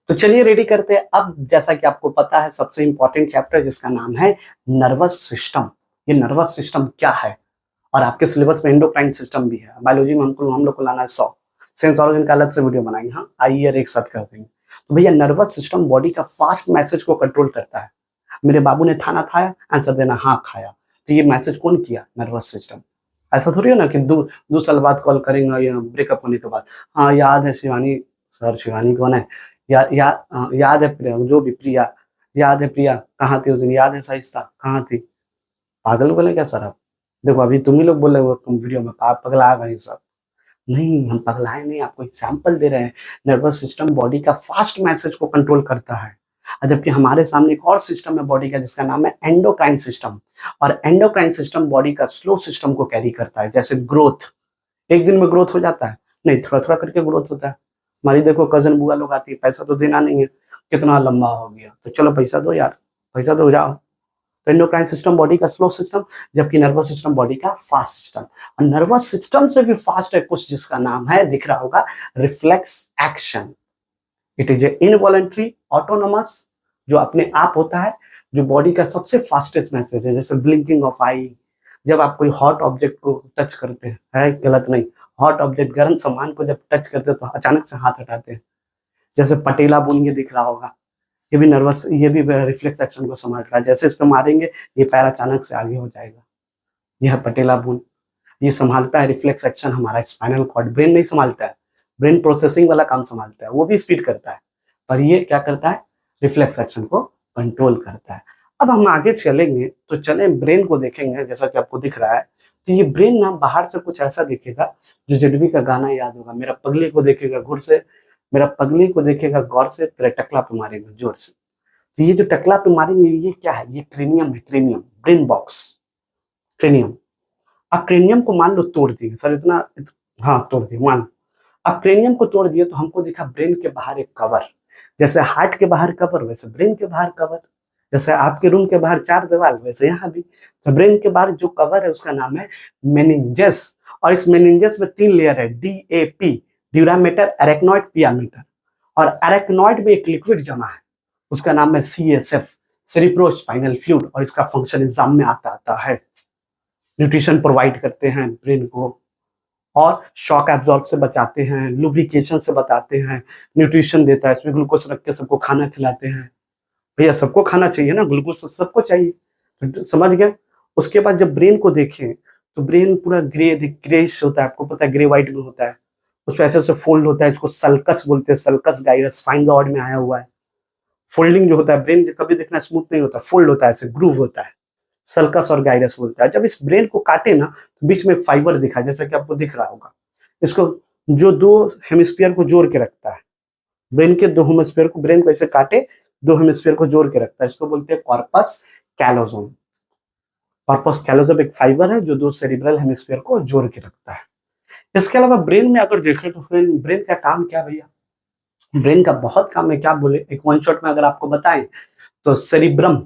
तो चलिए रेडी करते हैं। अब जैसा कि आपको पता है सबसे इंपॉर्टेंट चैप्टर जिसका नाम है नर्वस सिस्टम। ये नर्वस सिस्टम क्या है, और आपके सिलेबस में एंडोक्राइन सिस्टम भी है। बायोलॉजी में हम लोग को लाना है 100 सेंस ऑर्गन का अलग से वीडियो बनाएंगे। हाँ आइए एक साथ कर देंगे। तो भैया नर्वस सिस्टम बॉडी का फास्ट मैसेज को कंट्रोल करता है। मेरे बाबू ने खाना खाया, आंसर देना हाँ खाया। तो ये मैसेज कौन किया? Nervous system. ऐसा थोड़ी हो ना कि 2 साल बाद कॉल करेंगे या ब्रेकअप होने के बाद, हाँ याद है शिवानी। सर शिवानी कौन है? याद है प्रिया, जो भी प्रिया। याद है प्रिया कहाँ थी उस दिन? याद है शाइस्ता कहाँ थी? पागल बोले क्या सर आप? देखो अभी तुम ही लोग बोले वो वीडियो में आप पगला गए सब। नहीं हम पगलाए नहीं, आपको एग्जाम्पल दे रहे हैं। नर्वस सिस्टम बॉडी का फास्ट मैसेज को कंट्रोल करता है। और जबकि हमारे सामने एक और सिस्टम है बॉडी का जिसका नाम है एंडोक्राइन सिस्टम। और एंडोक्राइन सिस्टम बॉडी का स्लो सिस्टम को कैरी करता है। जैसे ग्रोथ, एक दिन में ग्रोथ हो जाता है नहीं, थोड़ा थोड़ा करके ग्रोथ होता है। हमारी देखो कजन बुआ लोग आती है, पैसा तो देना नहीं है, कितना लंबा हो गया तो चलो पैसा दो यार, पैसा दो जाओ। तो एंडोक्राइन सिस्टम बॉडी का स्लो सिस्टम, जबकि नर्वस सिस्टम बॉडी का फास्ट सिस्टम। और नर्वस सिस्टम से भी फास्ट है कुछ जिसका नाम है, दिख रहा होगा, reflex action. It is a involuntary autonomous, जो अपने आप होता है, जो बॉडी का सबसे फास्टेस्ट मैसेज है। जैसे ब्लिंकिंग ऑफ आई, जब आप कोई हॉट ऑब्जेक्ट को टच करते हैं, है गलत नहीं, हॉट ऑब्जेक्ट गर्म सामान को जब टच करते हैं तो अचानक से हाथ हटाते हैं। जैसे पटेला बुन, ये दिख रहा होगा, ये भी नर्वस, ये भी रिफ्लेक्स एक्शन को समझ रहा है। जैसे इस पे मारेंगे ये पैर अचानक से आगे हो जाएगा, यह पटेला बुन। ये संभालता है रिफ्लेक्स एक्शन हमारा स्पाइनल कॉर्ड, ब्रेन नहीं संभालता है। ब्रेन प्रोसेसिंग वाला काम संभालता है, वो भी स्पीड करता है, पर ये क्या करता है? रिफ्लेक्स एक्शन को कंट्रोल करता है। अब हम आगे चलेंगे तो चले ब्रेन को देखेंगे। जैसा कि आपको दिख रहा है, तो ये ब्रेन ना बाहर से कुछ ऐसा दिखेगा, जो जेडबी का गाना याद होगा, मेरा पगली को देखेगा घूर से, मेरा पगली को देखेगा गौर से, तेरे टकला पे मारेगा जोर से। तो ये जो टकला पे मारेंगे ये क्या है? ये क्रेनियम है, क्रेनियम, ब्रेन बॉक्स, क्रेनियम। अब क्रेनियम को मान लो तोड़ दिए सर, हाँ तोड़ दिए मान लो। अब क्रेनियम को तोड़ दिए तो हमको दिखा ब्रेन के बाहर एक कवर। जैसे हार्ट के बाहर कवर, वैसे ब्रेन के बाहर कवर। जैसे आपके रूम के बाहर 4 दीवार, वैसे यहाँ भी। तो ब्रेन के बाहर जो कवर है उसका नाम है मेनिंजेस। और इस मेनिंजेस में 3 लेयर है, DAP, ड्यूरामेटर, एरेक्नॉइड, पियामेटर। और एरेक्नॉइड में एक लिक्विड जमा है, उसका नाम है CSF, सेरिब्रोस्पाइनल फ्लूइड। और इसका फंक्शन एग्जाम में आता है। न्यूट्रिशन प्रोवाइड करते हैं ब्रेन को, और शॉक एब्जॉर्ब से बचाते हैं, लुब्रिकेशन से बताते हैं, न्यूट्रिशन देता है। इसमें ग्लूकोज रख के सबको खाना खिलाते हैं। भैया सबको खाना चाहिए ना, ग्लूकोज तो सबको चाहिए, तो समझ गए। उसके बाद जब ब्रेन को देखें तो ब्रेन पूरा ग्रेइश होता है, आपको पता है ग्रे व्हाइट में होता है। उस पर ऐसे फोल्ड होता है, इसको सल्कस बोलते हैं, sulcus gyrus, fine the word में आया हुआ है। फोल्डिंग जो होता है, ब्रेन कभी देखना स्मूथ नहीं होता, फोल्ड होता है, ऐसे ग्रूव होता है, सल्कस और गाइरस बोलता है। जब इस ब्रेन को काटे ना तो बीच में एक फाइबर दिखा, जैसा कि आपको दिख रहा होगा, इसको जो 2 हेमिस्फीयर को जोड़ के रखता है, ब्रेन के 2 हेमिस्फीयर को, ब्रेन को ऐसे काटे 2 हेमिस्फीयर को जोड़ के रखता है, इसको बोलते हैं कॉर्पस कैलोसोम। कॉर्पस कैलोसोम एक फाइबर है जो 2 सेरिब्रल हेमिस्फीयर को जोड़ के रखता है। इसके अलावा ब्रेन में अगर देखें तो ब्रेन का काम क्या भैया? ब्रेन का बहुत काम है, क्या बोले, एक वन शॉट में अगर आपको बताएं तो सेरिब्रम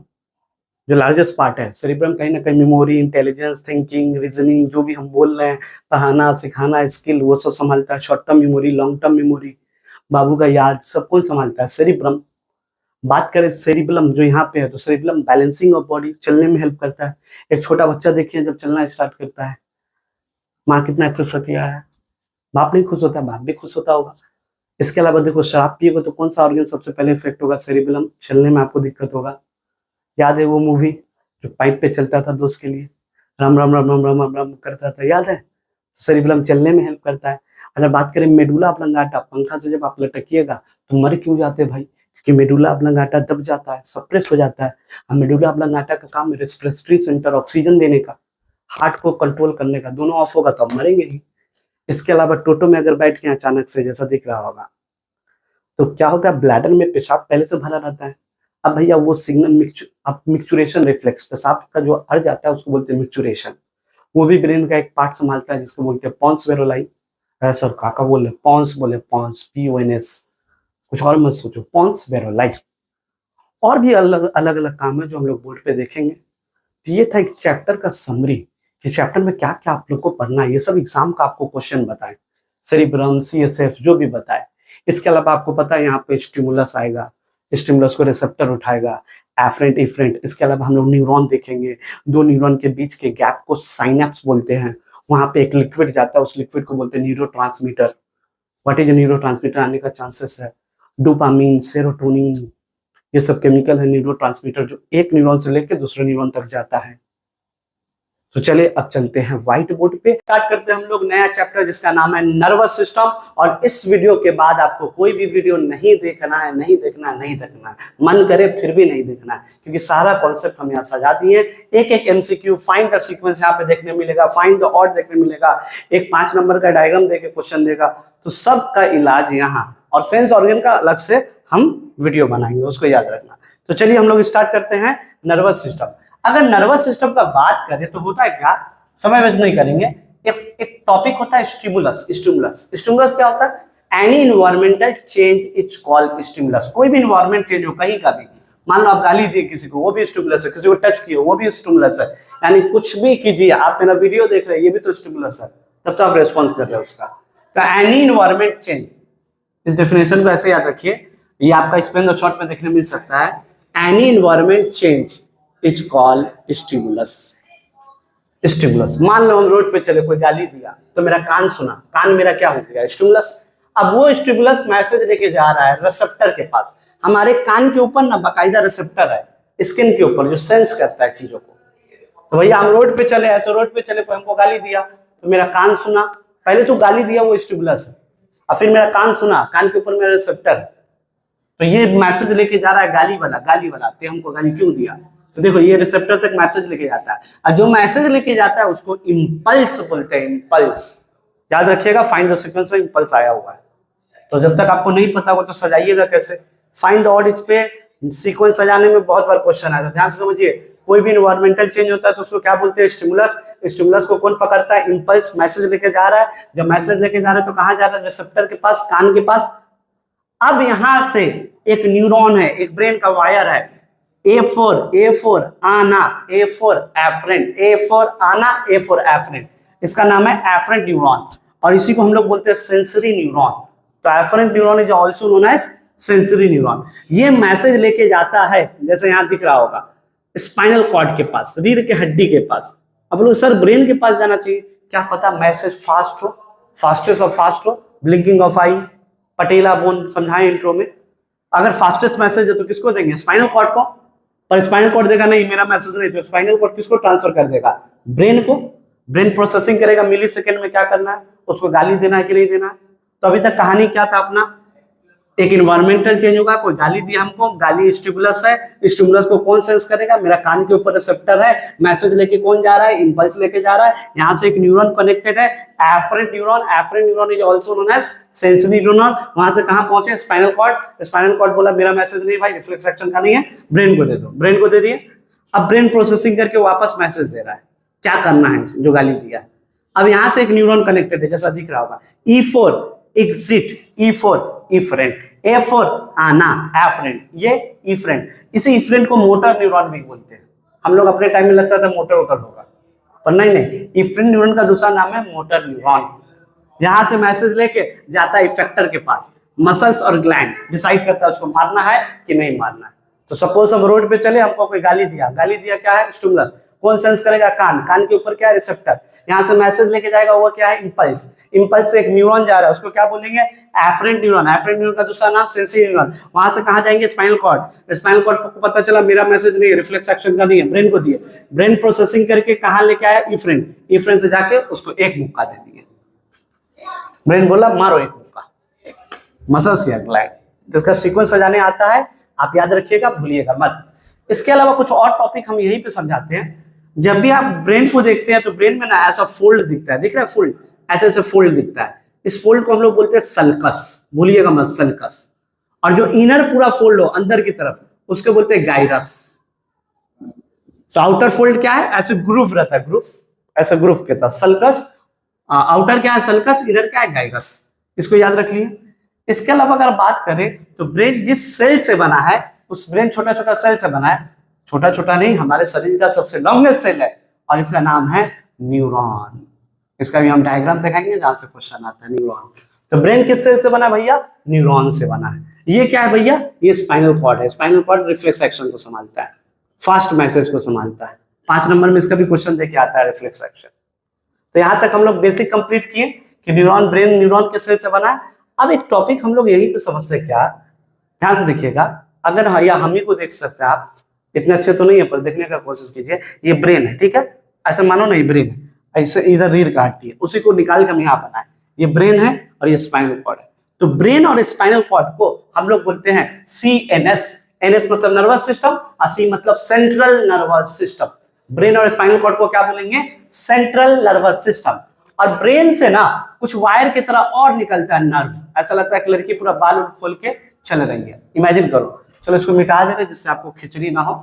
जो लार्जेस्ट पार्ट है, सेरिब्रम कहीं ना कहीं मेमोरी, इंटेलिजेंस, थिंकिंग, रीजनिंग, जो भी हम बोल रहे हैं, पढ़ाना सिखाना, स्किल, वो सब संभालता है। Short term memory, long term memory, बाबू का याद, सब कुछ संभालता है सेरिब्रम। बात करें सेरिब्रम जो यहाँ पे है, तो सेरिब्रम बैलेंसिंग ऑफ बॉडी, चलने में हेल्प करता है। एक छोटा बच्चा देखिए जब चलना स्टार्ट करता है, माँ कितना खुश होती है, बाप नहीं खुश होता, बाप भी खुश होता होगा। इसके अलावा देखो शराब पिएगा तो कौन सा ऑर्गन सबसे पहले इफेक्ट होगा? सेरिब्रम, चलने में आपको दिक्कत होगा। याद है वो मूवी जो पाइप पे चलता था दोस्त के लिए, राम राम राम राम राम राम राम करता था, याद है? सेरिब्रम चलने में हेल्प करता है। अगर बात करें मेडुला ऑब्लंगाटा, पंखा से जब आप लटकिएगा तो मर क्यों जाते भाई? क्योंकि मेडुला ऑब्लंगाटा दब जाता है, सप्रेस हो जाता है। और मेडुला ऑब्लंगाटा का काम है रेस्पिरेटरी सेंटर, ऑक्सीजन देने का, हार्ट को कंट्रोल करने का। दोनों ऑफ होगा तो आप मरेंगे ही। इसके अलावा टोटो में अगर बैठ के अचानक से, जैसा दिख रहा होगा, तो क्या होता है, ब्लैडर में पेशाब पहले से भरा रहता है। अब भैया वो सिग्नल मिक्चुरेशन रिफ्लेक्स, पेशाब का जो अड़ जाता है उसको बोलते हैं मिक्चुरेशन। वो भी ब्रेन का एक पार्ट संभालता है जिसको बोलते हैं पॉन्स वेरोलाई। सर काका बोले पॉन्स, बोले पॉन्स, PONS, कुछ और मत सोचो, पॉन्स वेरोलाई। और भी अलग अलग अलग काम है जो हम लोग बोर्ड पे देखेंगे। तो ये था एक चैप्टर का समरी कि चैप्टर में क्या क्या आप लोग को पढ़ना है। ये सब एग्जाम का आपको क्वेश्चन बताए, सेरिब्रम, CSF जो भी बताए, इसके अलावा आपको पता है यहाँ पे स्टिमुलस आएगा, स्टिमुलस को रिसेप्टर उठाएगा, एफरेंट इफरेंट। इसके अलावा हम लोग न्यूरॉन देखेंगे, दो न्यूरॉन के बीच के गैप को साइनेप्स बोलते हैं। वहां पे एक लिक्विड जाता है, उस लिक्विड को बोलते हैं न्यूरोट्रांसमीटर। व्हाट इज न्यूरोट्रांसमीटर आने का चांसेस है? डोपामीन, सेरोटोनिन, ये सब केमिकल है न्यूरोट्रांसमीटर, जो एक न्यूरॉन से लेकर दूसरे न्यूरॉन तक जाता है। तो चलिए अब चलते हैं व्हाइट बोर्ड पे, स्टार्ट करते हैं हम लोग नया चैप्टर जिसका नाम है नर्वस सिस्टम। और इस वीडियो के बाद आपको कोई भी वीडियो नहीं देखना है, नहीं देखना, नहीं देखना है, मन करे फिर भी नहीं देखना है, क्योंकि सारा कॉन्सेप्ट हम यहाँ सजा दिए। एक एक एमसीक्यू, फाइंड द सीक्वेंस यहाँ पे देखने मिलेगा, फाइंड द ऑड देखने मिलेगा, एक 5 नंबर का डायग्राम देके क्वेश्चन देगा। तो सबका इलाज यहाँ, और सेंस ऑर्गन का अलग से हम वीडियो बनाएंगे, उसको याद रखना। तो चलिए हम लोग स्टार्ट करते हैं नर्वस सिस्टम। अगर नर्वस सिस्टम का बात करें तो होता है क्या, समय वेस्ट नहीं करेंगे, एक टॉपिक होता है स्टिमुलस। स्टिमुलस क्या होता है? Any environmental change is called stimulus. कोई भी इन्वायरमेंट चेंज हो कहीं का भी, मान लो आप गाली दिए किसी को, वो भी स्टिमुलस है, किसी को टच किए वो भी स्टिमुलस है, यानी कुछ भी कीजिए, आप मेरा वीडियो देख रहे हैं, ये भी तो स्टिमुलस है, तब तो आप रेस्पॉन्स कर रहे हैं उसका। तो एनी इन्वायरमेंट चेंज, इस डेफिनेशन को ऐसे याद रखिए, ये आपका स्पेन और शॉर्ट में देखने मिल सकता है। Any environment change is called stimulus. Stimulus, मान लो हम रोड पे चले, कोई गाली दिया तो मेरा कान सुना, कान मेरा क्या हो गया? स्टिमुलस। अब वो स्टिमुलस मैसेज लेके जा रहा है रिसेप्टर के पास। हमारे कान के ऊपर ना बाकायदा रिसेप्टर है, स्किन के ऊपर, जो सेंस करता है चीजों को। तो भैया हम रोड पे चले, ऐसे रोड पे चले, कोई हमको गाली दिया तो मेरा कान सुना, पहले तो गाली दिया वो स्टिमुलस है, और फिर मेरा कान सुना, कान के ऊपर मेरा रिसेप्टर है, तो ये मैसेज लेके जा रहा है गाली वाला, ते हमको गाली क्यों दिया? तो देखो ये रिसेप्टर तक मैसेज लेके जाता है, और जो मैसेज लेके जाता है उसको इंपल्स बोलते हैं। इंपल्स याद रखिएगा, फाइंड द सीक्वेंस में इंपल्स आया हुआ है। तो जब तक आपको नहीं पता हो तो सजाइएगा कैसे? फाइंड द ऑड, इस पे सीक्वेंस सजाने में बहुत बार क्वेश्चन आया, ध्यान से समझिए। कोई भी इन्वायरमेंटल चेंज होता है तो उसको क्या बोलते हैं? स्टिमुलस। स्टिमुलस को कौन पकड़ता है? इंपल्स। मैसेज लेके जा रहा है, जब मैसेज लेके जा रहा है तो कहाँ जा रहा है? रिसेप्टर के पास, कान के पास। अब यहां से एक न्यूरॉन है, एक ब्रेन का वायर है, ए फॉर आना, A for afferent, A for आना, ए फॉर एफरेंट। इसका नाम है एफरेंट न्यूरॉन, और इसी को हम लोग बोलते हैं सेंसरी न्यूरॉन। तो afferent neuron is also known as sensory neuron. ये मैसेज लेके जाता है, जैसे यहां दिख रहा होगा, स्पाइनल कॉर्ड के पास, रीढ़ के हड्डी के पास। अब लोग सर ब्रेन के पास जाना चाहिए, क्या पता मैसेज फास्ट हो, फास्टेस्ट ऑफ फास्ट हो, blinking of I, patella bone समझाए इंट्रो में। अगर फास्टेस्ट मैसेज है तो किसको देंगे? स्पाइनल कॉर्ड को। पर स्पाइनल कॉर्ड देगा नहीं, मेरा मैसेज नहीं, तो स्पाइनल कॉर्ड किसको ट्रांसफर कर देगा? ब्रेन को। ब्रेन प्रोसेसिंग करेगा, मिली सेकेंड में क्या करना है, उसको गाली देना है कि नहीं देना है। तो अभी तक कहानी क्या था अपना, एक इन्वायरमेंटल चेंज होगा, कोई गाली दिया हमको, गाली स्टिमुलस है, स्टिमुलस को कौन सेंस करेगा? मेरा कान के ऊपर रिसेप्टर है, मैसेज लेके कौन जा रहा है? इंपल्स लेके जा रहा है, यहाँ से एक न्यूरॉन कनेक्टेड है, afferent neuron. Afferent neuron is also known as sensory neuron. वहां से कहां पहुंचे? Spinal cord. स्पाइनल कॉर्ड बोला मेरा मैसेज नहीं भाई, रिफ्लेक्स एक्शन का नहीं है, ब्रेन को दे दो, ब्रेन को दे दिए। अब ब्रेन प्रोसेसिंग करके वापस मैसेज दे रहा है, क्या करना है जो गाली दिया। अब यहां से एक न्यूरॉन कनेक्टेड है, जैसा दिख रहा होगा, E for exit, E for efferent, A for आना, एफरेंट, ये इफरेंट। इसी इफरेंट को मोटर न्यूरॉन भी बोलते हैं। हम लोग अपने टाइम में लगता था मोटर वोटर होगा, पर नहीं, इफरेंट न्यूरॉन का दूसरा नाम है मोटर न्यूरॉन। यहां से मैसेज लेके जाता है इफेक्टर के पास, मसल्स और ग्लैंड डिसाइड करता है उसको मारना है कि नहीं मारना है। तो सपोज हम रोड पे चले, हमको कोई गाली दिया, गाली दिया क्या है? स्टिमुलस। कौन सेंस करेगा? कान। कान के ऊपर क्या है? रिसेप्टर। यहाँ से मैसेज लेके जाएगा, वो क्या है? इंपल्स। इंपल्स से एक न्यूरॉन जा रहा है, उसको क्या बोलेंगे? Efferent neuron. एफरेंट न्यूरॉन का दूसरा नाम सेंसरी न्यूरॉन। वहां से कहाँ जाएंगे? Spinal cord. स्पाइनल कॉर्ड को पता चला मेरा मैसेज नहीं है, रिफ्लेक्स एक्शन का नहीं है, ब्रेन को दिए, ब्रेन प्रोसेसिंग करके कहाँ लेके आया? इफरेंट। इफरेंट से जाके उसको एक मुक्का दे दिए, ब्रेन बोला मारो एक मुक्का, मसल्स या ग्लैंड। जिसका सीक्वेंस सजाने आता है, आप याद रखिएगा, भूलिएगा मत। इसके अलावा कुछ और टॉपिक हम यहीं पे समझाते हैं। जब भी आप ब्रेन को देखते हैं तो ब्रेन में ना ऐसा फोल्ड दिखता है, दिख रहा है फोल्ड, ऐसे ऐसे फोल्ड दिखता है। इस फोल्ड को हम लोग बोलते हैं सल्कस, भूलिएगा मत, सल्कस। और जो इनर पूरा फोल्ड हो अंदर की तरफ, उसको बोलते हैं गाइरस। तो आउटर फोल्ड क्या है? ऐसे ग्रूव रहता है, ग्रूव, ऐसे ग्रूव कहता है सल्कस। आउटर क्या है? सल्कस। इनर क्या है? गाइरस। इसको याद रख लिए। इसके अलावा अगर बात करें तो ब्रेन जिस सेल से बना है, उस ब्रेन छोटा छोटा सेल से बना है, छोटा छोटा नहीं, हमारे शरीर का सबसे लॉन्गेस्ट सेल है, और इसका नाम है न्यूरॉन। इसका भी हम डायग्राम दिखाएंगे जहां से क्वेश्चन आता है, न्यूरॉन। तो ब्रेन किस सेल से बना है भैया? न्यूरॉन से बना है। ये क्या है भैया? ये स्पाइनल कॉर्ड है। स्पाइनल कॉर्ड रिफ्लेक्स एक्शन को संभालता है, फास्ट मैसेज को संभालता है। 5 नंबर में इसका भी क्वेश्चन देके आता है, रिफ्लेक्स एक्शन। तो यहां तक हम लोग बेसिक कंप्लीट किए कि न्यूरॉन, ब्रेन न्यूरॉन के सेल से बना है। अब एक टॉपिक हम लोग यहीं पे समझते हैं, क्या, ध्यान से देखिएगा, अगर या हम ही को देख सकते हैं आप, इतने अच्छे तो नहीं है पर देखने का कोशिश कीजिए। ये ब्रेन है, ठीक है, ऐसा मानो नहीं ब्रेन है, ऐसे इधर रीढ़ का हड्डी है, उसी को निकाल के हम यहाँ बनाए। ये ब्रेन है और ये स्पाइनल कॉर्ड है। तो ब्रेन और स्पाइनल कॉर्ड को हम लोग बोलते हैं CNS। NS मतलब नर्वस सिस्टम और C मतलब सेंट्रल नर्वस सिस्टम। ब्रेन और स्पाइनल कॉर्ड को क्या बोलेंगे? Central nervous system. और ब्रेन से ना कुछ वायर की तरह और निकलता है नर्व। ऐसा लगता है कि लड़की पूरा बाल उल खोल के चल रही है, इमेजिन करो। चलो इसको मिटा देते जिससे आपको खिचड़ी ना हो,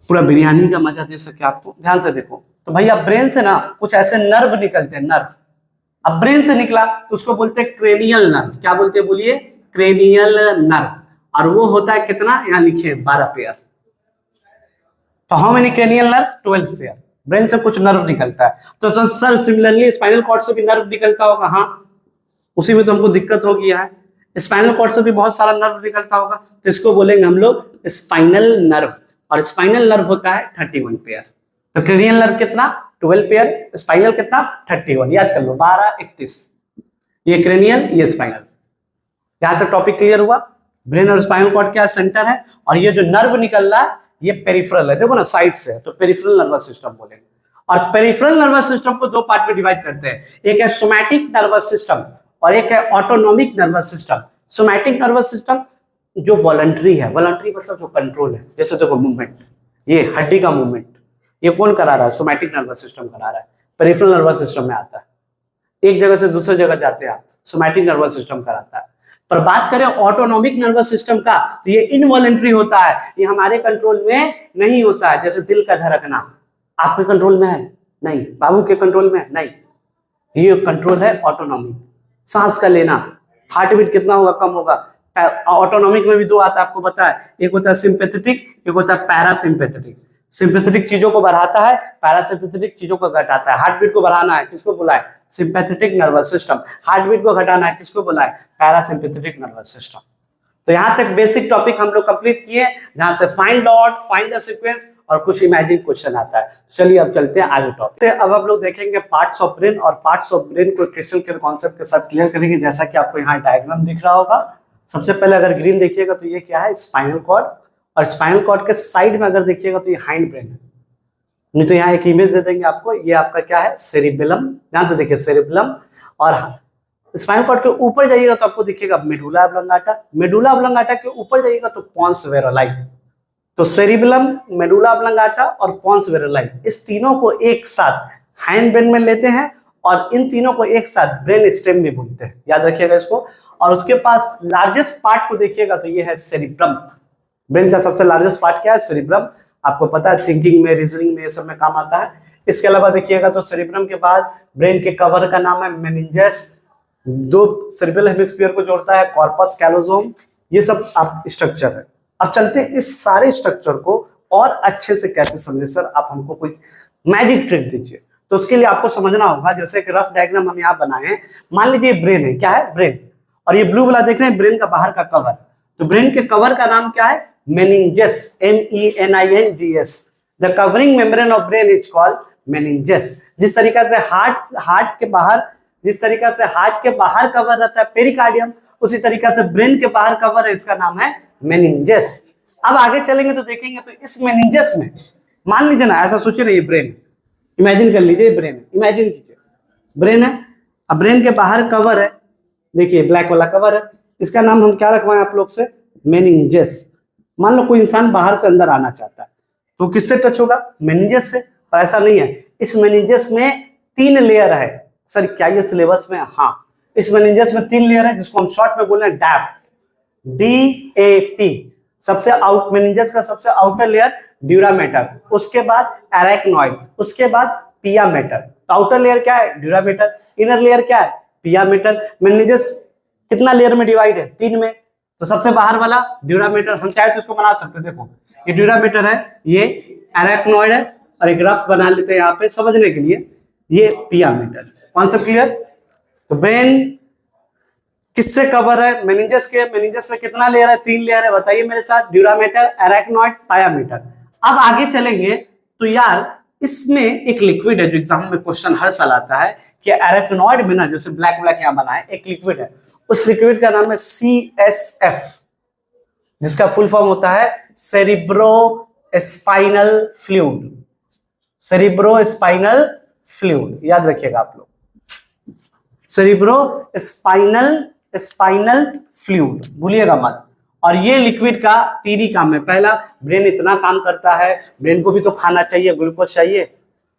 पूरा बिरयानी का मजा दे सके आपको। ध्यान से देखो, तो भैया ब्रेन से ना कुछ ऐसे नर्व निकलते हैं, नर्व। अब ब्रेन से निकला तो उसको बोलते हैं क्रेनियल नर्व। क्या बोलते हैं बोलिए? Cranial nerve. और वो होता है कितना? यहाँ लिखिए 12 पेयर। तो how many cranial nerve? 12 pair. Brain से कुछ नर्व निकलता है। तो सर सिमिलरली स्पाइनल कॉर्ड से भी नर्व निकलता होगा। हाँ, उसी में तो हमको दिक्कत हो गया है। स्पाइनल कॉर्ड से भी बहुत सारा नर्व निकलता होगा, तो इसको बोलेंगे हम लोग स्पाइनल नर्व। और स्पाइनल नर्व होता है 31 पेयर। तो क्रेनियल नर्व कितना? 12 पेयर। स्पाइनल कितना? 31। याद कर लो, 12 31। ये क्रेनियल, ये स्पाइनल। यहां तक टॉपिक क्लियर हुआ? ब्रेन और स्पाइनल कॉर्ड क्या सेंटर है, और ये जो नर्व निकल रहा है ये पेरिफेरल है, देखो ना साइड से है, तो पेरिफेरल नर्वस सिस्टम बोलेंगे। और पेरिफेरल नर्वस सिस्टम को 2 पार्ट में डिवाइड करते हैं, एक है सोमैटिक नर्वस सिस्टम और एक है autonomic nervous system. Somatic nervous system जो वॉलंटरी है, वॉलंटरी मतलब जो कंट्रोल है, जैसे देखो मूवमेंट, ये हड्डी का मूवमेंट, ये कौन करा रहा है? सोमैटिक नर्वस सिस्टम करा रहा है। पेरिफेरल नर्वस सिस्टम में आता है, एक जगह से दूसरी जगह जाते हैं आप, सोमैटिक नर्वस सिस्टम कराता है। पर बात करें ऑटोनॉमिक नर्वस सिस्टम का, तो ये इनवॉलंटरी होता है, ये हमारे कंट्रोल में नहीं होता है। जैसे दिल का धड़कना आपके कंट्रोल में है? नहीं। बाबू के कंट्रोल में? नहीं। ये कंट्रोल है ऑटोनॉमिक। सांस का लेना, हार्ट बीट कितना होगा, कम होगा। ऑटोनॉमिक में भी 2 आता है, आपको पता है, एक होता है सिंपैथेटिक, एक होता है पैरासिम्पैथेटिक। सिंपैथेटिक चीजों को बढ़ाता है, पैरासिम्पैथेटिक चीजों को घटाता है। हार्ट बीट को बढ़ाना है, किसको बोला है? Sympathetic nervous system. Heartbeat को घटाना है, किसको बोला है? Parasympathetic nervous system. तो यहां तक बेसिक टॉपिक हम लोग कंप्लीट किए, जहां से find out, find the sequence और कुछ इमेजिन क्वेश्चन आता है। चलिए अब चलते हैं आगे टॉपिक। अब हम लोग देखेंगे पार्ट्स ऑफ ब्रेन, और पार्ट्स ऑफ ब्रेन को क्रिस्टल क्लियर कॉन्सेप्ट के साथ क्लियर करेंगे। जैसा कि आपको यहाँ डायग्राम दिख रहा होगा, सबसे पहले अगर ग्रीन देखिएगा तो ये क्या है? Spinal cord. और स्पाइनल कॉर्ड के साइड में अगर देखिएगा तो ये हाइंड ब्रेन है। नहीं तो यहाँ एक इमेज दे देंगे आपको, ये आपका क्या है? सेरिबेलम। ध्यान से देखिए, सेरिबेलम। और स्पाइनल कॉर्ड के ऊपर जाइएगा तो आपको दिखेगा मेडुला ऑब्लंगाटा। मेडुला ऑब्लंगाटा के ऊपर जाइएगा तो पोंस वेरेलाई। तो सेरिबेलम, मेडुला ऑब्लंगाटा और पोंस वेरेलाई, इस तीनों को एक साथ हाइंड ब्रेन में लेते हैं, और इन तीनों को एक साथ ब्रेन स्टेम भी बोलते हैं, याद रखिएगा इसको। और उसके पास लार्जेस्ट पार्ट को देखिएगा तो ये है सेरिब्रम। ब्रेन का सबसे लार्जेस्ट पार्ट क्या है? सेरिब्रम। आपको पता है थिंकिंग में, रीजनिंग में, ये सब में काम आता है। इसके अलावा देखिएगा तो सेरिब्रम के बाद ब्रेन के कवर का नाम है मेनिंजस, 2 सेरिब्रल हेमिस्फीयर को जोड़ता है, कॉर्पस कैलोसोम। ये सब आप स्ट्रक्चर है। अब चलते हैं इस सारे स्ट्रक्चर को और अच्छे से कैसे समझे। सर आप हमको कोई मैजिक ट्रिक दीजिए। तो उसके लिए आपको समझना होगा, जैसे एक रफ डायग्राम हम यहाँ बनाए हैं। मान लीजिए ब्रेन है, क्या है? ब्रेन। और ये ब्लू वाला देख रहे हैं, ब्रेन का बाहर का कवर। तो ब्रेन के कवर का नाम क्या है? Meninges, MENINGS। The covering membrane of brain is called meninges. जिस तरीका से हार्ट के बाहर, जिस तरीका से हार्ट के बाहर कवर रहता है पेरिकार्डियम, उसी तरीका से ब्रेन के बाहर कवर है, इसका नाम है मेनिंजस। अब आगे चलेंगे तो देखेंगे तो इस मेनिंजस में, मान लीजिए ना, ऐसा सोचिए ना, ये ब्रेन, इमेजिन कर लीजिए ब्रेन है, इमेजिन कीजिए ब्रेन है। अब ब्रेन के बाहर कवर है, देखिए ब्लैक वाला कवर है, इसका नाम हम क्या रखवाएं आप लोग से? मेनिंजस। मान लो कोई इंसान बाहर से अंदर आना चाहता है तो किससे टच होगा? मेनिंजस से। पर ऐसा नहीं है, इस मेनिंजस में 3 लेयर है। सर क्या ये सिलेबस में? हाँ, इस मेनिंजस में 3 लेयर है, जिसको हम शॉर्ट में बोल रहे हैं डैप, DAP। सबसे आउट, मेनिंजस का सबसे आउटर लेयर ड्यूरामेटर, उसके बाद एराक्नॉइड, उसके बाद पिया मेटर। तो आउटर लेयर क्या है? ड्यूरामेटर। इनर लेयर क्या है? पिया मेटर। मेनिंजस कितना लेयर में डिवाइड है? 3 में। तो सबसे बाहर वाला ड्यूरामेटर, हम चाहे तो इसको बना सकते हैं। देखो ये ड्यूरामेटर है, ये एराक्नॉइड है, और एक रफ बना लेते हैं यहाँ पे समझने के लिए, ये पिया मेटर। Concept clear? तो ब्रेन किससे कवर है? मेनिंजेस के। मेनिंजेस में कितना लेयर है? 3 लेयर है। बताइए मेरे साथ, ड्यूरामेटर, एराक्नॉइड, पायामीटर। अब आगे चलेंगे तो यार इसमें एक लिक्विड है जो एग्जाम में क्वेश्चन हर साल आता है कि एराक्नॉइड में ना, जैसे ब्लैक ब्लैक यहां बना है, एक लिक्विड है, उस लिक्विड का नाम है CSF, जिसका फुल फॉर्म होता है cerebro spinal fluid. Cerebro spinal fluid, याद रखिएगा आप लोग, सेरिब्रो स्पाइनल फ्लूइड, भूलिएगा मत। और ये लिक्विड का 3 ही काम है। पहला, ब्रेन इतना काम करता है, ब्रेन को भी तो खाना चाहिए, ग्लूकोज चाहिए,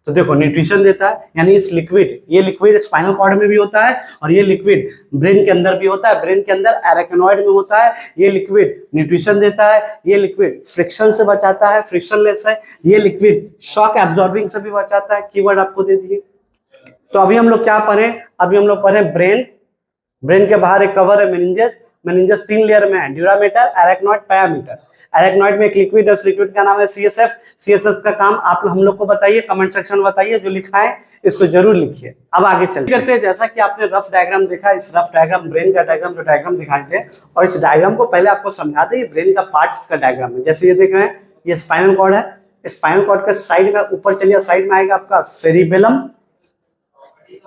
तो देखो न्यूट्रिशन देता है, यानी इस लिक्विड, ये लिक्विड स्पाइनल कॉर्ड में भी होता है और ये लिक्विड ब्रेन के अंदर भी होता है। ब्रेन के अंदर एराक्नॉइड में होता है। ये लिक्विड न्यूट्रिशन देता है, ये लिक्विड फ्रिक्शन से बचाता है, फ्रिक्शनलेस है, ये लिक्विड शॉक एब्जॉर्बिंग से भी बचाता है। कीवर्ड आपको दे दिए। तो अभी हम लोग क्या पढ़े? अभी हम लोग पढ़े ब्रेन। ब्रेन के बाहर एक कवर है मेनिंजेस। मेनिंजेस 3 लेयर में है, ड्यूरामेटर, एराक्नॉइड, पायामीटर। एराक्नॉइड में एक लिक्विड है, उस लिक्विड का नाम है CSF। CSF का काम आप हम लोग को बताइए, कमेंट सेक्शन में बताइए, जो लिखा है इसको जरूर लिखिए। अब आगे चलते करते हैं। जैसा कि आपने रफ डायग्राम देखा, इस रफ डायग्राम ब्रेन का डायग्राम, जो डायग्राम दिखाए थे, और इस डायग्राम को पहले आपको समझा दे, ब्रेन का पार्ट का डायग्राम है। जैसे ये देख रहे हैं, ये स्पाइनल कॉर्ड है। स्पाइनल कॉर्ड के साइड में ऊपर चलिए, साइड में आएगा आपका सेरिबेलम,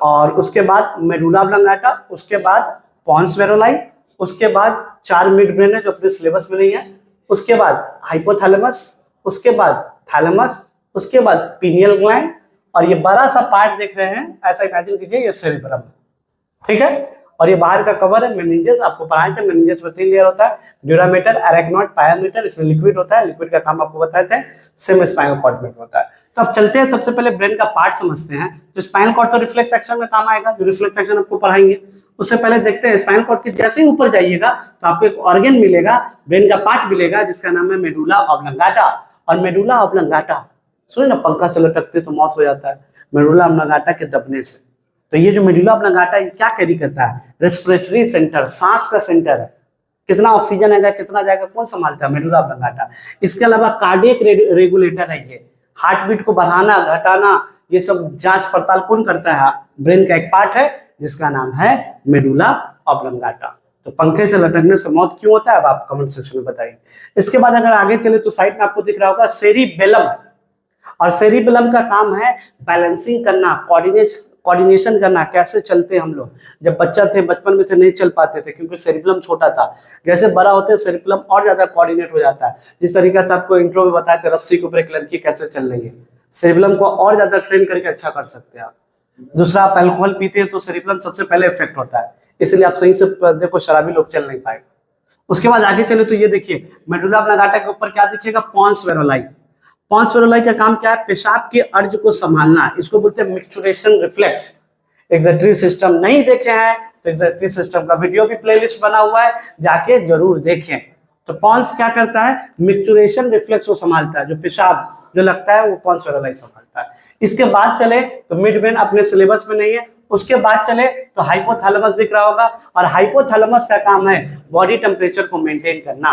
और उसके बाद मेडुला ऑब्लंगाटा, उसके बाद पॉन्स वेरोलाई, उसके बाद 4 मिड ब्रेन है जो अपने सिलेबस में नहीं है, उसके बाद हाइपोथैलेमस, उसके बाद थैलेमस, उसके बाद पीनियल ग्लैंड, और ये बड़ा सा पार्ट देख रहे हैं, ऐसा इमेजिन कीजिए ये सेरिब्रम, ठीक है। और ये बाहर का कवर है मेनिंजेस, आपको पढ़ाए थे। मेनिंजेस में 3 लेयर होता है, ड्यूरामेटर, एराक्नॉइड, पायामीटर। इसमें लिक्विड होता है, लिक्विड का काम आपको बताए थे, सेम स्पाइनल कॉर्ड में होता है। तो अब चलते हैं, सबसे पहले ब्रेन का पार्ट समझते हैं। तो स्पाइनल कॉर्ड तो रिफ्लेक्स एक्शन में काम आएगा, जो रिफ्लेक्स एक्शन आपको पढ़ाएंगे। उससे पहले देखते हैं, स्पाइनल कॉर्ड के जैसे ही ऊपर जाइएगा तो आपको एक ऑर्गन मिलेगा, ब्रेन का पार्ट मिलेगा, जिसका नाम है मेडुला ऑब्लंगाटा। और मेडुला ऑब्लंगाटा, सुनिए ना, पंखा से लटकते तो मौत हो जाता है, मेडुला ऑब्लंगाटा के दबने से। तो ये जो मेडुला ऑब्लंगाटा ये क्या कैरी करता है? रेस्पिरेटरी सेंटर, सांस का सेंटर है। कितना ऑक्सीजन आएगा, कितना जाएगा, कौन संभालता है? Medulla oblongata. इसके अलावा कार्डियक रेगुलेटर है, ये हार्ट बीट को बढ़ाना घटाना, ये सब जांच पड़ताल कौन करता है? ब्रेन का एक पार्ट है जिसका नाम है मेडुला ऑब्लंगाटा। तो पंखे से लटकने से मौत क्यों होता है, अब आप कमेंट सेक्शन में बताइए। इसके बाद अगर आगे चले तो साइड में आपको दिख रहा होगा सेरिबेलम, और सेरिबेलम का काम है बैलेंसिंग करना, कोऑर्डिनेशन करना, कैसे चलते हम लोग। जब बच्चा थे, बचपन में थे, नहीं चल पाते थे क्योंकि सेरिबेलम छोटा था। जैसे बड़ा होते हैं सेरिबेलम और ज्यादा कोऑर्डिनेट हो जाता है। जिस तरीके से आपको इंट्रो में बताया था, रस्सी के ऊपर एक लड़की कैसे चल रही है, सेरिबेलम को और ज्यादा ट्रेन करके अच्छा कर सकते हैं आप। दूसरा, आप अल्कोहल पीते हैं तो सेरिबेलम सबसे पहले इफेक्ट होता है, इसलिए आप सही से देखो, शराबी लोग चल नहीं पाएगा। उसके बाद आगे चले तो ये देखिए, मेडुला ऑब्लंगाटा के ऊपर क्या दिखेगा? पॉन्स वेरोलाई। पॉन्स वेरोलाई का काम क्या है? पेशाब के अर्ज को संभालना, इसको बोलते हैं मिक्चुरेशन रिफ्लेक्स। एक्सेक्रेटरी सिस्टम नहीं देखे हैं तो एक्सेक्रेटरी सिस्टम का वीडियो भी प्लेलिस्ट बना हुआ है, जाके जरूर देखें। तो पॉन्स क्या करता है? मिक्चुरेशन रिफ्लेक्स को संभालता है, जो पेशाब जो लगता है वो पॉन्स वेरोलाई संभालता है। इसके बाद चले तो मिड ब्रेन अपने सिलेबस में नहीं है। उसके बाद चले तो हाइपोथैलेमस दिख रहा होगा, और हाइपोथैलेमस का काम है बॉडी टेम्परेचर को मेंटेन करना।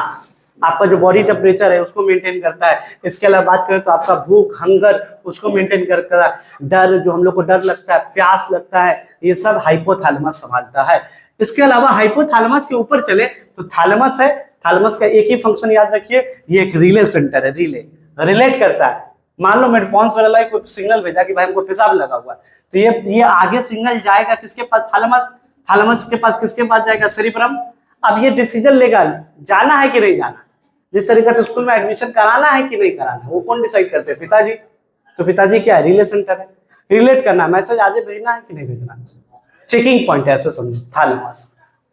आपका जो बॉडी टेम्परेचर है उसको मेंटेन करता है। इसके अलावा बात करें तो आपका भूख, हंगर, उसको मेंटेन करता है। डर, जो हम लोग को डर लगता है, प्यास लगता है, ये सब हाइपोथैलेमस संभालता है। इसके अलावा हाइपोथैलेमस के ऊपर चले तो थैलेमस है। थैलेमस का एक ही फंक्शन याद रखिए, ये एक रिले सेंटर है, रिलेट करता है। मान लो मेरे पॉन्स वेरोलाई को सिग्नल भेजा कि भाई हमको पेशाब लगा हुआ है, तो ये आगे सिग्नल जाएगा किसके पास? थैलेमस। थैलेमस के पास किसके पास जाएगा? सेरिब्रम। अब ये डिसीजन लेगा जाना है कि नहीं जाना, जिस तरीके से स्कूल में एडमिशन कराना है कि नहीं कराना, वो कौन डिसाइड करते हैं? पिताजी। तो पिताजी क्या है? रिले सेंटर है, रिलेट करना, मैसेज आगे भेजना है कि नहीं भेजना, चेकिंग पॉइंट है, ऐसे समझो थैलेमस।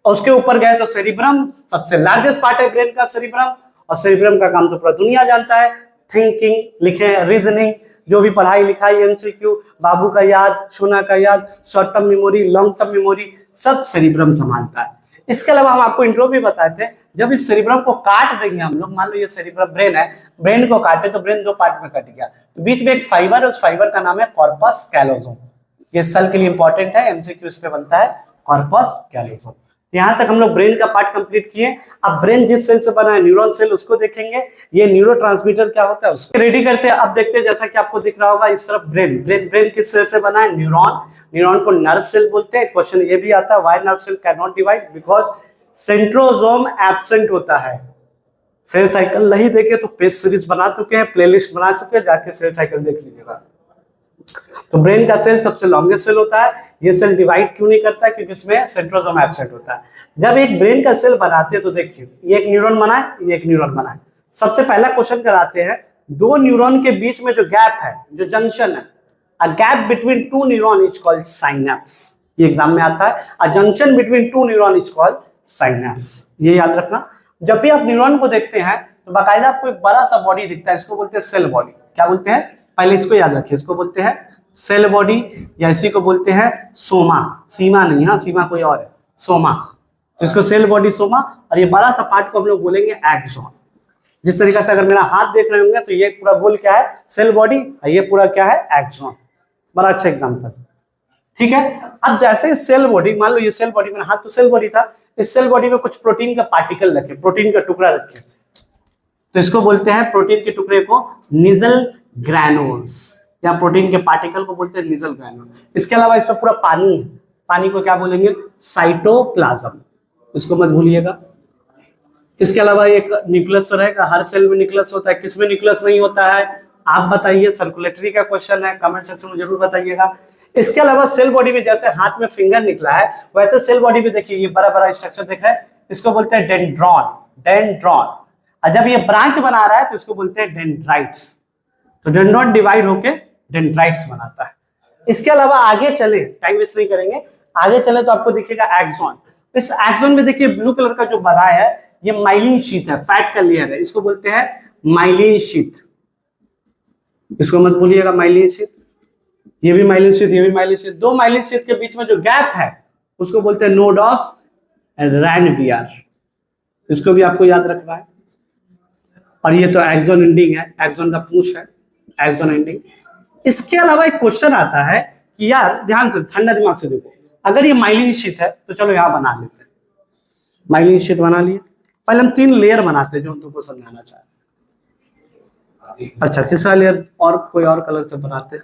और उसके ऊपर गए तो सेरिब्रम, सबसे लार्जेस्ट पार्ट है ब्रेन का सेरिब्रम, और सेरिब्रम का काम तो पूरा दुनिया जानता है, थिंकिंग, लिखे, रीजनिंग, जो भी पढ़ाई लिखाई, एमसीक्यू, बाबू का याद, सोना का याद, short term memory, long term memory, सब सेरिब्रम संभालता है। इसके अलावा हम आपको इंट्रो भी बताए थे, जब इस सेरिब्रम को काट देंगे हम लोग, मान लो ये सेरिब्रम ब्रेन है, ब्रेन को काटे तो ब्रेन 2 पार्ट में कट गया, तो बीच में एक फाइबर है, उस फाइबर का नाम है कॉर्पस कैलोसोम। ये सेल के लिए इंपॉर्टेंट है, एमसीक्यू इस पे बनता है, कॉर्पस कैलोसोम। यहाँ तक हम लोग ब्रेन का पार्ट कंप्लीट किए। अब ब्रेन जिस सेल से बना है, न्यूरॉन सेल, उसको देखेंगे। ये न्यूरोट्रांसमीटर क्या होता है उसको रेडी करते हैं। अब देखते हैं, जैसा कि आपको दिख रहा होगा इस तरफ ब्रेन किस सेल से बना है? न्यूरॉन को नर्व सेल बोलते हैं। क्वेश्चन ये भी आता है, why nerve cell can not divide? Because centrosome absent होता है। सेल साइकिल नहीं देखे तो पेज सीरीज बना चुके हैं, प्लेलिस्ट बना चुके हैं, जाके सेल साइकिल देख लीजिएगा। तो ब्रेन का सेल सबसे लॉन्गेस्ट सेल होता है। ये सेल डिवाइड क्यों नहीं करता? क्योंकि इसमें सेंट्रोसोम एब्सेंट होता है। जब एक ब्रेन का सेल बनाते हैं तो देखिए, ये एक न्यूरॉन बना है, ये एक न्यूरॉन बना है। सबसे पहला क्वेश्चन कराते हैं, दो न्यूरॉन के बीच में जो गैप है, जो जंक्शन है, a gap between to neuron is called synapse. ये एग्जाम में आता है, अ junction between two neuron is called synapse. ये याद रखना। जब भी आप न्यूरॉन को देखते हैं तो बाकायदा आपको एक बड़ा सा बॉडी दिखता है, इसको बोलते हैं सेल बॉडी। क्या बोलते हैं? पहले इसको याद रखिए, इसको बोलते हैं सेल बॉडी, या इसी को बोलते हैं सोमा। सीमा नहीं, हाँ सीमा कोई और है, सोमा। तो इसको सेल बॉडी, सोमा, और ये बड़ा सा पार्ट को हम लोग बोलेंगे एक्सॉन। जिस तरीके से अगर मेरा हाथ देख रहे होंगे तो ये पूरा गोल क्या है? सेल बॉडी, और ये पूरा क्या है? एक्सॉन। बड़ा अच्छा एग्जाम्पल, ठीक है। अब जैसे सेल बॉडी, मान लो ये सेल बॉडी, मेरा हाथ तो सेल बॉडी था, इस सेल बॉडी में कुछ प्रोटीन का पार्टिकल रखे, प्रोटीन का टुकड़ा रखे, तो इसको बोलते हैं, प्रोटीन के टुकड़े को निजल ग्रैनुल्स, या प्रोटीन के पार्टिकल को बोलते हैं निजल ग्रैनुल। इसके अलावा इसमें पूरा पानी है, पानी को क्या बोलेंगे? साइटोप्लाज्म, इसको मत भूलिएगा। इसके अलावा एक न्यूक्लियस रहेगा, हर सेल में न्यूक्लियस होता है। किसमें न्यूक्लियस नहीं होता है आप बताइए? सर्कुलेटरी का क्वेश्चन है, कमेंट सेक्शन में जरूर बताइएगा। इसके अलावा सेल बॉडी में जैसे हाथ में फिंगर निकला है, वैसे सेल बॉडी में देखिए ये बड़ा बड़ा स्ट्रक्चर दिख रहा है, इसको बोलते हैं डेंड्रॉन। और जब ये ब्रांच बना रहा है तो इसको बोलते हैं डेंड्राइट्स। तो डेंड्रॉन डिवाइड होके डेंड्राइट्स बनाता है। इसके अलावा आगे चले, टाइम वेस्ट नहीं करेंगे, आगे चले तो आपको दिखेगा एक्सॉन। इस एक्सॉन में देखिए ब्लू कलर का जो बना है, ये माइलिन शीथ है, फैट का लेयर है, इसको बोलते हैं माइलिन शीथ। इसको मत भूलिएगा, माइलिन शीथ। ये भी माइलिन शीथ, ये भी माइलिन शीथ। दो माइलिन शीथ के बीच में जो गैप है उसको बोलते हैं नोड ऑफ रैनवियर। इसको भी आपको याद रखना है। और ये तो एक्सॉन एंडिंग है, एक्सॉन का पूंछ है, एक्सॉन एंडिंग। इसके अलावा एक क्वेश्चन आता है कि यार ध्यान से, ठंडा दिमाग से देखो, अगर ये माइलिन शीथ है तो चलो यहां बना लेते हैं। माइलिन शीथ बना लिए। पहले हम 3 लेयर बनाते हैं जो हम तुमको समझाना चाह रहे हैं। अच्छा, तीसरा लेयर और कोई और कलर से बनाते हैं।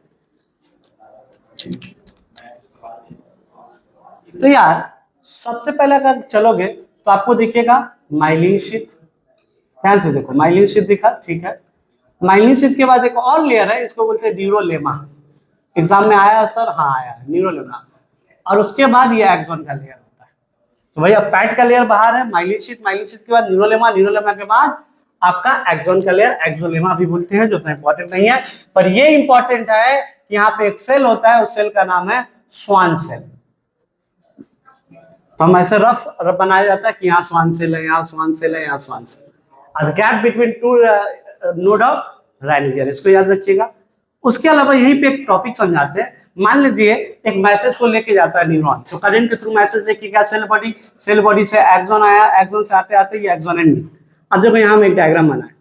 तो यार सबसे पहले अगर चलोगे तो आपको दिखेगा माइलिन शीथ। ध्यान से देखो, माइलिन शीथ दिखा, ठीक है। माइलिन शीथ के बाद एक और लेयर है, इसको बोलते हैं न्यूरोलेमा। एग्जाम में आया सर? हाँ आया, न्यूरोलेमा। और उसके बाद ये एक्सॉन का लेयर होता है। तो भैया फैट का लेयर बाहर है, माइलिन शीथ के बाद न्यूरोलेमा, न्यूरोलेमा के बाद आपका एक्सॉन का लेयर, एक्सोलेमा भी बोलते हैं, जो तो इंपॉर्टेंट नहीं है। पर ये इंपॉर्टेंट है कि यहाँ पे एक सेल होता है, उस सेल का नाम है स्वान सेल। तो हम ऐसे रफ बनाया जाता है कि यहाँ स्वान सेल है, यहाँ स्वान सेल है, यहाँ Schwann cell. Gap between two node of Ranvier, इसको याद रखिएगा। उसके अलावा यहीं पे एक टॉपिक समझाते हैं। मान लीजिए एक मैसेज को लेके जाता है न्यूरॉन, तो करंट के थ्रू मैसेज लेके गया सेल बॉडी से एक्सॉन आया, एक्सॉन से आते आते ये एक्सॉन एंडिंग। अब देखो यहाँ में एक डायग्राम बना है,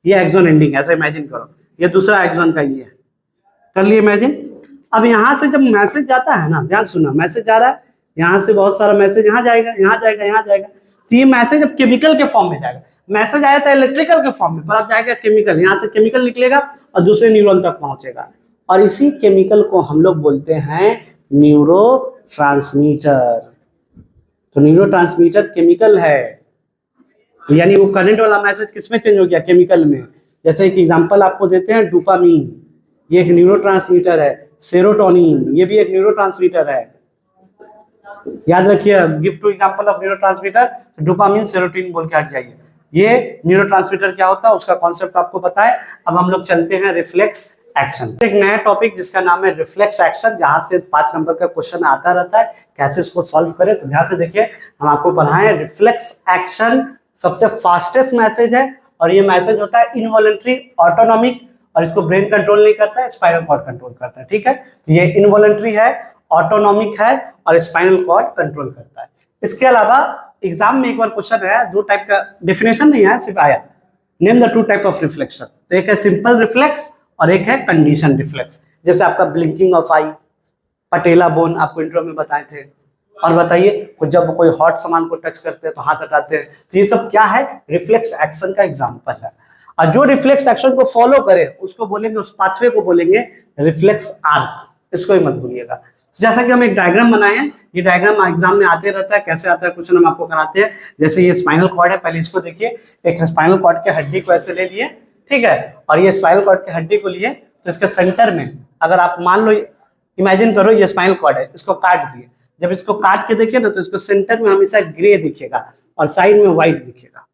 ये एक्सॉन एंडिंग, ऐसा इमेजिन करो, ये दूसरा एक्सॉन का ये है, कर लिए इमेजिन। अब यहाँ से जब मैसेज जाता है ना, ध्यान सुनना, मैसेज जा रहा है, यहाँ से बहुत सारा मैसेज यहाँ जाएगा, यहाँ जाएगा, यहाँ जाएगा। तो ये मैसेज अब केमिकल के फॉर्म में जाएगा। मैसेज आया था इलेक्ट्रिकल के फॉर्म में, पर अब जाएगा केमिकल, यहाँ से केमिकल निकलेगा और दूसरे न्यूरॉन तक पहुंचेगा। और इसी केमिकल को हम लोग बोलते हैं न्यूरोट्रांसमीटर। तो न्यूरोट्रांसमीटर केमिकल है, यानी वो करंट वाला मैसेज किसमें चेंज हो गया? केमिकल में। जैसे एक एग्जांपल आपको देते हैं, डोपामीन, ये एक न्यूरोट्रांसमीटर है। सेरोटोनिन, ये भी एक न्यूरोट्रांसमीटर है। याद रखिए, give 2 example of neurotransmitter, dopamine, serotonin बोल के हट जाइए। ये न्यूरोट्रांसमीटर क्या होता है उसका कॉन्सेप्ट आपको पता है। अब हम लोग चलते हैं रिफ्लेक्स एक्शन, एक नया टॉपिक जिसका नाम है रिफ्लेक्स एक्शन, जहां से 5 नंबर का क्वेश्चन आता रहता है, कैसे इसको सॉल्व करें। तो ध्यान से देखिए, हम आपको पढ़ाएं रिफ्लेक्स एक्शन सबसे फास्टेस्ट मैसेज है, और ये मैसेज होता है इनवॉलंटरी, ऑटोनॉमिक, और इसको ब्रेन कंट्रोल नहीं करता है, स्पाइनल कॉर्ड कंट्रोल करता है। ठीक है, ये इनवॉलंटरी है, ऑटोनॉमिक है, और स्पाइनल कॉर्ड कंट्रोल करता है। इसके अलावा एग्जाम में एक बार क्वेश्चन है, 2 टाइप का, डेफिनेशन नहीं है, सिर्फ आया, name the 2 type of reflection. तो एक है सिंपल रिफ्लेक्स और एक है कंडीशन रिफ्लेक्स। जैसे आपका blinking of I, patella bone आपको इंट्रो में बताए थे, और बताइए, जब कोई हॉट सामान को टच करते हैं तो हाथ हटाते हैं, तो ये सब क्या है, रिफ्लेक्स एक्शन का एग्जांपल है। और जो रिफ्लेक्स एक्शन को फॉलो करे उसको बोलेंगे, उस पाथवे को बोलेंगे रिफ्लेक्स आर्क, इसको ही मत भूलिएगा। तो जैसा कि हम एक डायग्राम बनाए हैं, ये डायग्राम एग्जाम में आते रहता है, कैसे आता है क्वेश्चन हम आपको कराते हैं। जैसे ये स्पाइनल कॉर्ड है, पहले इसको देखिए, एक स्पाइनल कॉर्ड के हड्डी को ऐसे ले लिए, ठीक है, और ये स्पाइनल कॉर्ड के हड्डी को लिए, तो इसके सेंटर में अगर आप मान लो, इमेजिन करो ये स्पाइनल कॉर्ड है, इसको काट दिए, जब इसको काट के देखिए ना तो इसको सेंटर में हमेशा ग्रे दिखेगा और साइड में व्हाइट दिखेगा।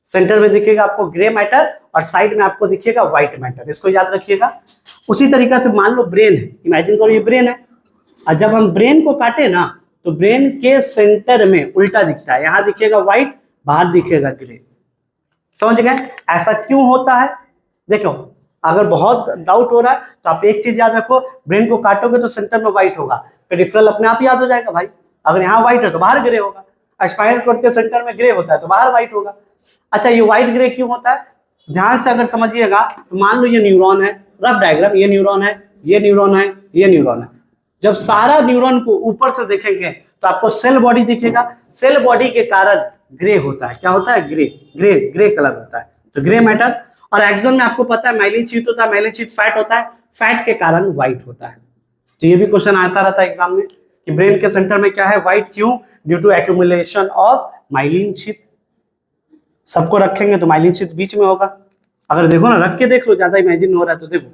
सेंटर में दिखेगा आपको ग्रे मैटर और साइड में आपको दिखेगा व्हाइट मैटर, इसको याद रखिएगा। उसी तरीका से मान लो ब्रेन है, इमेजिन करो ये ब्रेन है, और जब हम ब्रेन को काटे ना तो ब्रेन के सेंटर में उल्टा दिखता है, यहां दिखेगा व्हाइट, बाहर दिखेगा ग्रे। समझ गए ऐसा क्यों होता है? देखो, अगर बहुत डाउट हो रहा है तो आप एक चीज याद रखो, ब्रेन को काटोगे तो सेंटर में व्हाइट होगा, पेरिफेरल अपने आप याद हो जाएगा भाई, अगर यहाँ व्हाइट है तो बाहर ग्रे होगा, स्पाइनल कॉर्ड के सेंटर में ग्रे होता है तो बाहर व्हाइट होगा। अच्छा, ये व्हाइट ग्रे क्यों होता है? ध्यान से अगर समझिएगा तो मान लो ये न्यूरॉन है, रफ डायग्राम, ये न्यूरॉन है, ये न्यूरॉन है, ये न्यूरॉन है। जब सारा न्यूरॉन को ऊपर से देखेंगे तो आपको सेल बॉडी दिखेगा, सेल बॉडी के कारण ग्रे होता है, क्या होता है, ग्रे ग्रे ग्रे कलर होता है, तो ग्रे मैटर। और एक्सोन में आपको पता है माइलिन शीथ होता है, माइलिन शीथ फैट होता है, फैट के कारण व्हाइट होता है। तो ये भी क्वेश्चन आता रहता है एग्जाम में कि ब्रेन के सेंटर में क्या है, व्हाइट क्यों, due to accumulation of myelin sheath. सबको रखेंगे तो माइलिन शीथ बीच में होगा, अगर देखो ना रख के देख लो, ज्यादा इमेजिन हो रहा है तो देखो,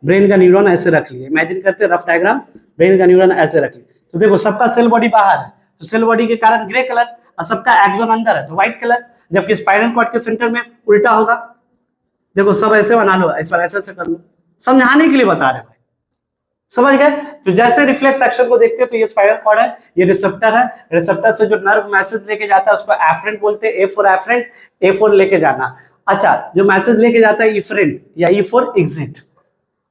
ब्रेन का न्यूरॉन ऐसे रख लिए, इमेजिन करते रफ डायग्राम, ब्रेन का न्यूरॉन ऐसे रख लिए, तो देखो सबका सेल बॉडी बाहर है तो सेल बॉडी के कारण ग्रे कलर, और सबका एक्सोन अंदर है तो व्हाइट कलर, जबकि स्पाइनल कॉर्ड के सेंटर में उल्टा होगा। देखो सब ऐसे बना लो, इस पर ऐसे ऐसे कर लो, समझाने के लिए बता रहे भाई, समझ गए। तो जैसे रिफ्लेक्स एक्शन को देखते हैं तो ये स्पाइनल कॉर्ड है, ये रिसेप्टर है, रिसेप्टर से जो नर्व मैसेज लेके जाता है उसको एफरेंट बोलते हैं, A for afferent, A for लेके जाना। अच्छा, जो मैसेज लेके जाता है इफरेंट या ई फॉर एग्जिट।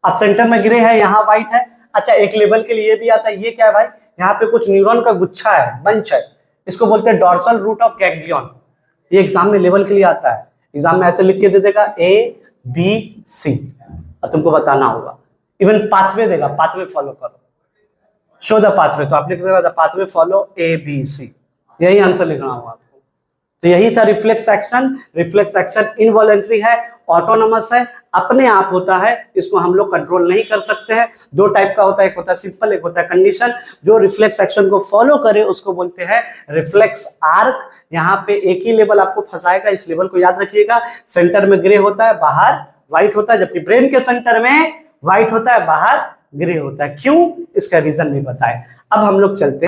अब सेंटर में ग्रे है, यहाँ व्हाइट है। अच्छा, एक लेवल के लिए भी आता है, ये क्या है भाई, यहाँ पे कुछ न्यूरॉन का गुच्छा है, बंच है, इसको बोलते हैं डॉर्सल रूट ऑफ गैंग्लियन। ये एग्जाम में लेवल के लिए आता है, एग्जाम में ऐसे लिख के दे देगा ए बी सी, और तुमको बताना होगा, इवन पाथवे देगा, पाथवे फॉलो करो, शो द पाथवे, तो आप लिख देगा the pathway follow A B C, यही आंसर लिखना होगा आपको। तो यही था reflex action. Reflex action involuntary है, ऑटोनोमस है, अपने आप होता है, इसको हम लोग कंट्रोल नहीं कर सकते हैं। दो टाइप का होता है, एक होता है सिंपल, एक होता है कंडीशन। जो रिफ्लेक्स एक्शन को फॉलो करे उसको बोलते हैं रिफ्लेक्स आर्क। यहाँ पे एक ही लेवल आपको फंसाएगा, इस लेवल को याद रखिएगा, सेंटर में ग्रे होता है, बाहर व्हाइट होता है, जबकि ब्रेन के सेंटर में व्हाइट होता है, बाहर ग्रे होता है। क्यों, इसका रीजन भी बताए। अब हम लोग चलते